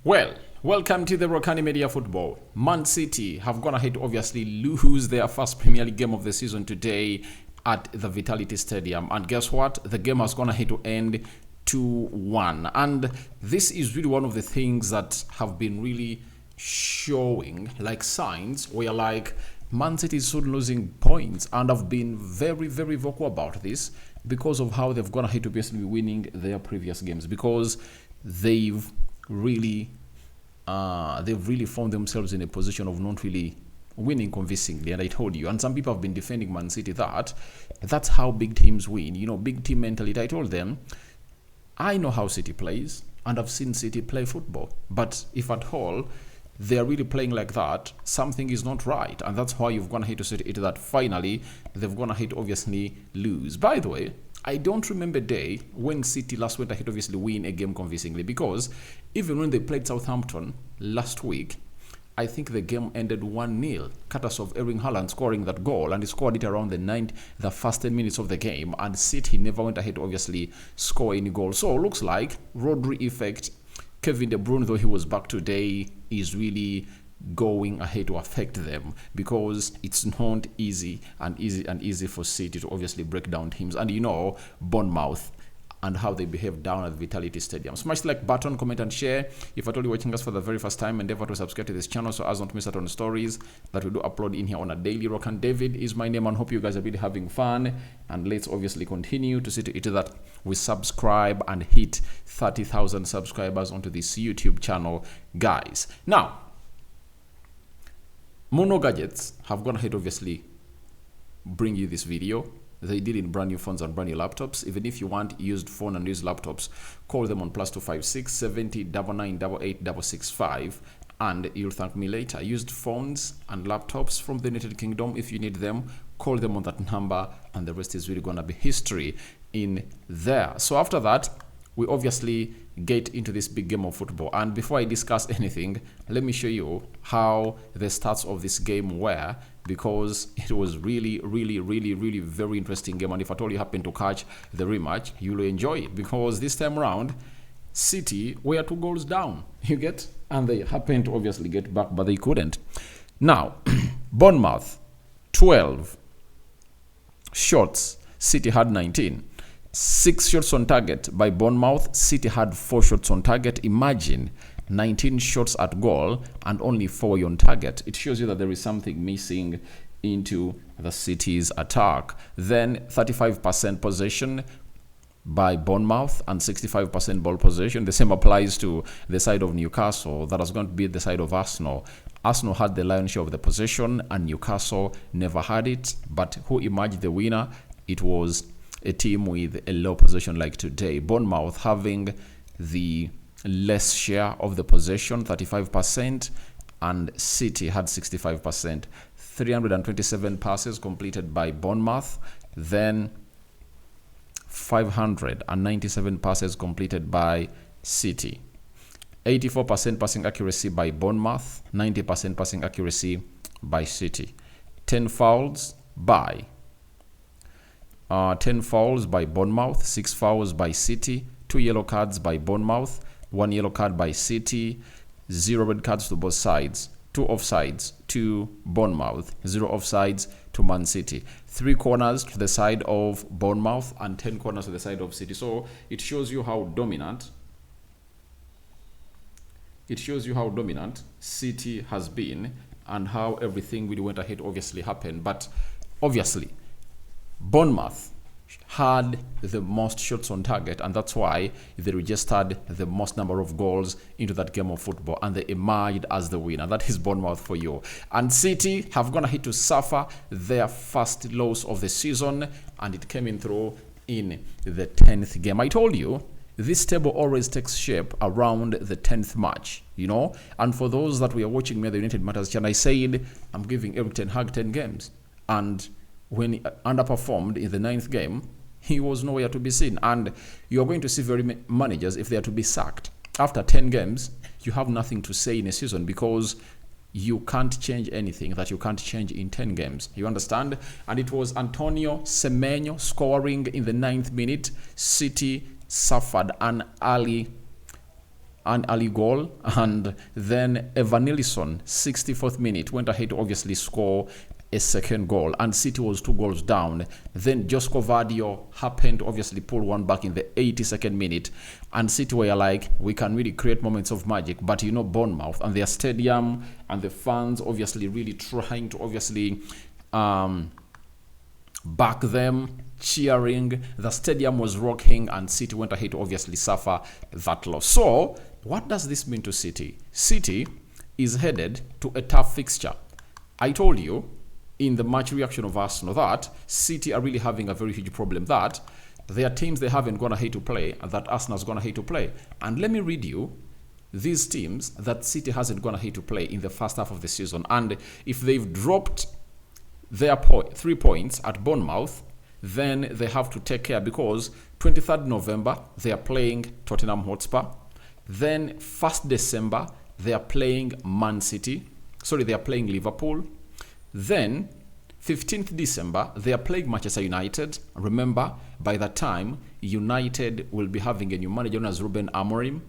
Well, welcome to the Rokani Media Football. Man City have gone ahead to obviously lose their first Premier League game of the season today at the Vitality Stadium. And guess what? The game has gone ahead to end 2-1. And this is really one of the things that have been really showing like signs where like Man City is soon losing points, and I've been very, very vocal about this because of how they've gone ahead to basically winning their previous games, because they've really found themselves in a position of not really winning convincingly. And I told you, and some people have been defending Man City, that that's how big teams win, big team mentality. I told them, I know how City plays and I've seen City play football, but if at all they're really playing like that, something is not right. And that's why you've gone ahead to say it that finally they've gone ahead to obviously lose. By the way, I don't remember a day when City last went ahead to obviously win a game convincingly, because even when they played Southampton last week, I think the game ended 1-0, courtesy of Erling Haaland scoring that goal, and he scored it around the first 10 minutes of the game, and City never went ahead to obviously score any goal. So it looks like Rodri effect, Kevin De Bruyne, though he was back today, is really going ahead to affect them, because it's not easy for City to obviously break down teams. And Bournemouth and how they behave down at the Vitality Stadium. Smash the like button, comment and share. If at all you're watching us for the very first time, endeavor to subscribe to this channel so as not to miss out on stories that we do upload in here on a daily. Rokani David is my name, and hope you guys are really having fun. And let's obviously continue to see to it that we subscribe and hit 30,000 subscribers onto this YouTube channel, guys. Now, Mono Gadgets have gone ahead obviously bring you this video. They deal in brand new phones and brand new laptops. Even if you want used phone and used laptops, call them on +256 70 9988 665, and you'll thank me later. Used phones and laptops from the United Kingdom, if you need them, call them on that number, and the rest is really gonna be history in there. So after that, we obviously get into this big game of football. And before I discuss anything, let me show you how the stats of this game were, because it was really very interesting game. And if at all you happen to catch the rematch, you'll enjoy it, because this time around City were 2 goals down, you get, and they happened to obviously get back, but they couldn't. Now, Bournemouth 12 shots, City had 19. 6 shots on target by Bournemouth, City had 4 shots on target. Imagine 19 shots at goal and only 4 on target. It shows you that there is something missing into the City's attack. Then 35% possession by Bournemouth and 65% ball possession. The same applies to the side of Newcastle. That is going to be the side of Arsenal. Arsenal had the lion's share of the possession and Newcastle never had it. But who emerged the winner? It was a team with a low possession like today. Bournemouth having the less share of the possession, 35%, and City had 65%. 327 passes completed by Bournemouth, then 597 passes completed by City. 84% passing accuracy by Bournemouth, 90% passing accuracy by City. 10 fouls by Bournemouth, 6 fouls by City, 2 yellow cards by Bournemouth, 1 yellow card by City, 0 red cards to both sides, 2 offsides to Bournemouth, 0 offsides to Man City, 3 corners to the side of Bournemouth and 10 corners to the side of City. So it shows you how dominant City has been, and how everything really went ahead obviously happened. But obviously Bournemouth had the most shots on target, and that's why they registered the most number of goals into that game of football, and they emerged as the winner. That is Bournemouth for you. And City have gone ahead to suffer their first loss of the season, and it came in through in the 10th game. I told you this table always takes shape around the 10th match, and for those that we are watching me at the United Matters channel, I said I'm giving Erik ten Hag 10 games, and when he underperformed in the 9th game, he was nowhere to be seen. And you're going to see very many managers, if they are to be sacked after 10 games, you have nothing to say in a season, because you can't change anything that you can't change in 10 games. You understand? And it was Antonio Semenyo scoring in the 9th minute. City suffered an early an early goal, and then Evanilson, 64th minute, went ahead to obviously score a second goal, and City was 2 goals down. Then Josko Vardio happened to obviously pull one back in the 82nd minute, and City were like, we can really create moments of magic. But you know, Bournemouth and their stadium and the fans obviously really trying to obviously back them, cheering. The stadium was rocking, and City went ahead to obviously suffer that loss. So what does this mean to City? City is headed to a tough fixture. I told you in the match reaction of Arsenal that City are really having a very huge problem, that there are teams they haven't gone ahead to play and that Arsenal's gone ahead to play. And let me read you these teams that City hasn't gone ahead to play in the first half of the season. And if they've dropped their 3 points at Bournemouth, then they have to take care, because 23rd November they are playing Tottenham Hotspur. Then 1st December they are playing they are playing Liverpool. Then 15th December they are playing Manchester United. Remember, by that time United will be having a new manager known as Ruben Amorim.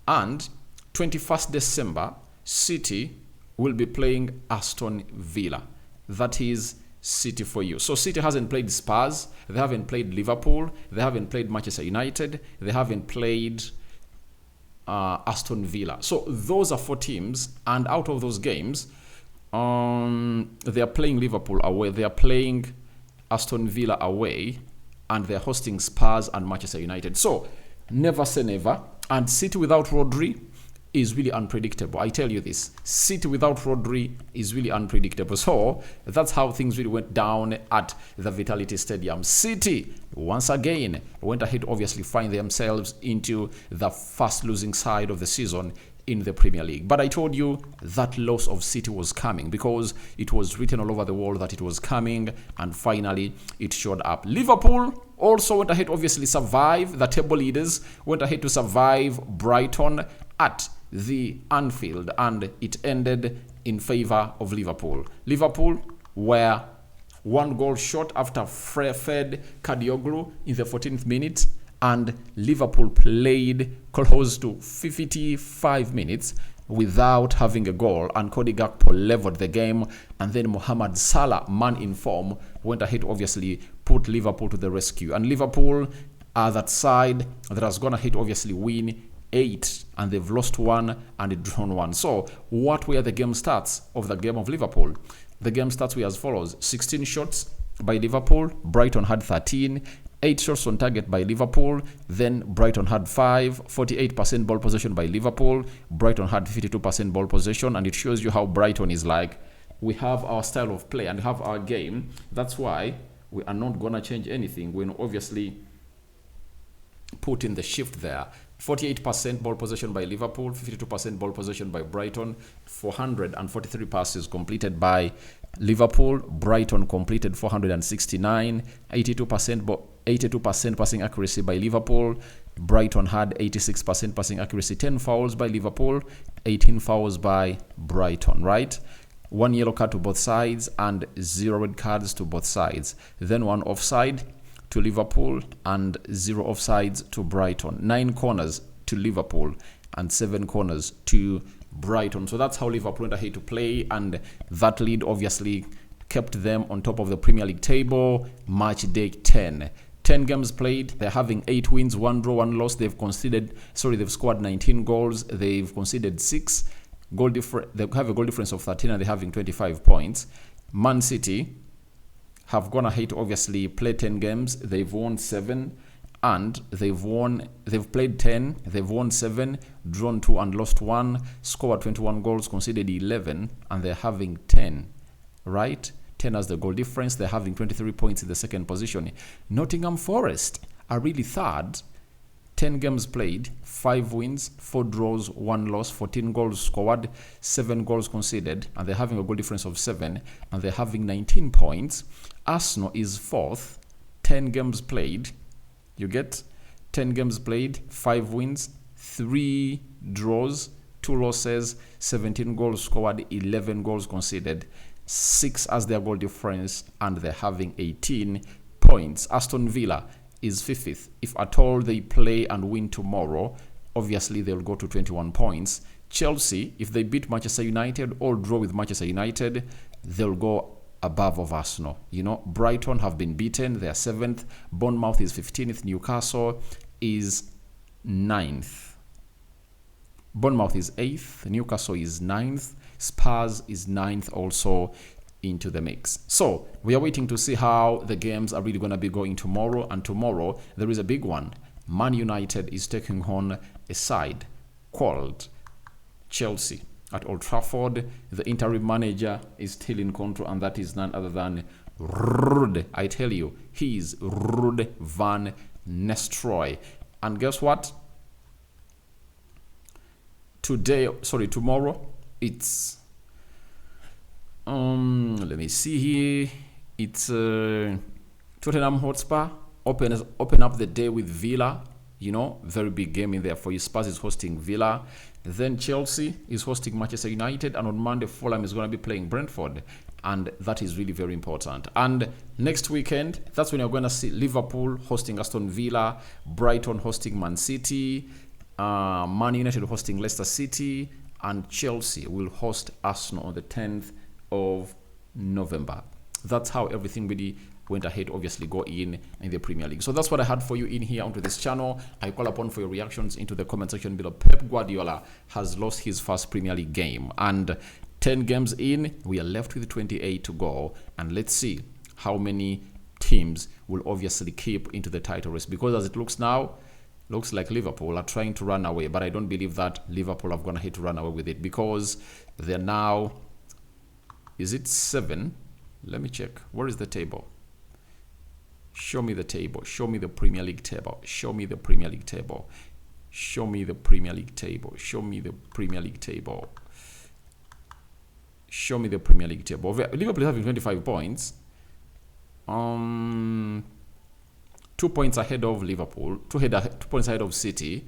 And 21st December City will be playing Aston Villa. That is City for you. So City hasn't played Spurs, they haven't played Liverpool, they haven't played Manchester United, they haven't played Aston Villa. So those are 4 teams, and out of those games, they are playing Liverpool away, they are playing Aston Villa away, and they're hosting Spurs and Manchester United. So never say never. And City without Rodri is really unpredictable. I tell you this, City without Rodri is really unpredictable. So that's how things really went down at the Vitality Stadium. City once again went ahead to obviously find themselves into the first losing side of the season in the Premier League. But I told you that loss of City was coming, because it was written all over the world that it was coming, and finally it showed up. Liverpool also went ahead to obviously survive. The table leaders went ahead to survive Brighton at the Anfield, and it ended in favor of Liverpool. Liverpool were 1 goal short after Fred Kadioglu in the 14th minute, and Liverpool played close to 55 minutes without having a goal, and Cody Gakpo leveled the game, and then Mohamed Salah, man in form, went ahead to obviously put Liverpool to the rescue. And Liverpool are that side that has gone ahead to obviously win 8, and they've lost 1 and drawn 1. So what were the game stats of the game of Liverpool? The game stats were as follows: 16 shots by Liverpool, Brighton had 13, 8 shots on target by Liverpool, then Brighton had 5, 48% ball possession by Liverpool, Brighton had 52% ball possession. And it shows you how Brighton is like, we have our style of play and have our game, that's why we are not gonna change anything. When obviously put in the shift there. 48% ball possession by Liverpool, 52% ball possession by Brighton, 443 passes completed by Liverpool. Brighton completed 469, 82% passing accuracy by Liverpool. Brighton had 86% passing accuracy, 10 fouls by Liverpool, 18 fouls by Brighton, right? 1 yellow card to both sides and 0 red cards to both sides. Then 1 offside to Liverpool and 0 offsides to Brighton. 9 corners to Liverpool and 7 corners to Brighton. So that's how Liverpool went ahead to play, and that lead obviously kept them on top of the Premier League table. Match day 10. 10 games played. They're having 8 wins, 1 draw, 1 loss. They've scored 19 goals. They've conceded 6. They have a goal difference of 13, and they're having 25 points. Man City have gone ahead to obviously play 10 games. They've won 7, and they've played 10, they've won 7, drawn 2 and lost 1, scored 21 goals, conceded 11, and they're having 10, right? 10 as the goal difference. They're having 23 points in the second position. Nottingham Forest are really third. 10 games played, 5 wins, 4 draws, 1 loss, 14 goals scored, 7 goals conceded, and they're having a goal difference of 7, and they're having 19 points. Arsenal is 4th, 10 games played. You get 10 games played, 5 wins, 3 draws, 2 losses, 17 goals scored, 11 goals conceded, 6 as their goal difference, and they're having 18 points. Aston Villa is 5th. If at all they play and win tomorrow, obviously they'll go to 21 points. Chelsea, if they beat Manchester United or draw with Manchester United, they'll go above of Arsenal. You know, Brighton have been beaten. They are 7th. Bournemouth is 15th. Newcastle is 9th. Bournemouth is 8th. Newcastle is 9th. Spurs is 9th also into the mix. So we are waiting to see how the games are really going to be going tomorrow. And tomorrow there is a big one. Man United is taking on a side called Chelsea at Old Trafford. The interim manager is still in control, and that is none other than Ruud. I tell you, he is Ruud van Nistelrooy. And guess what? Tomorrow, it's let me see here. It's Tottenham Hotspur open up the day with Villa. You know, very big game in there for you. Spurs is hosting Villa. Then Chelsea is hosting Manchester United. And on Monday, Fulham is going to be playing Brentford. And that is really very important. And next weekend, that's when you're going to see Liverpool hosting Aston Villa, Brighton hosting Man City, Man United hosting Leicester City, and Chelsea will host Arsenal on the 10th of November. That's how everything really went ahead, obviously go in the Premier League. So that's what I had for you in here onto this channel. I call upon for your reactions into the comment section below. Pep Guardiola has lost his first Premier League game, and 10 games in, we are left with 28 to go. And let's see how many teams will obviously keep into the title race, because as it looks now, looks like Liverpool are trying to run away, but I don't believe that Liverpool have gone ahead to run away with it, because they're now, is it 7? Let me check. Where is the table? Show me the table. Show me the Premier League table. Show me the Premier League table. Show me the Premier League table. Show me the Premier League table. Show me the Premier League table. Liverpool is having 25 points. 2 points ahead of Liverpool. 2 points ahead of City.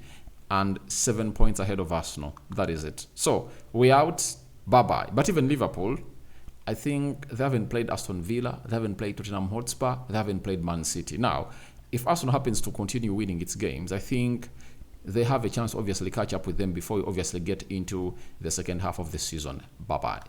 And 7 points ahead of Arsenal. That is it. So, we're out. Bye-bye. But even Liverpool, I think they haven't played Aston Villa, they haven't played Tottenham Hotspur, they haven't played Man City. Now, if Arsenal happens to continue winning its games, I think they have a chance to obviously catch up with them before we obviously get into the second half of the season. Bye-bye.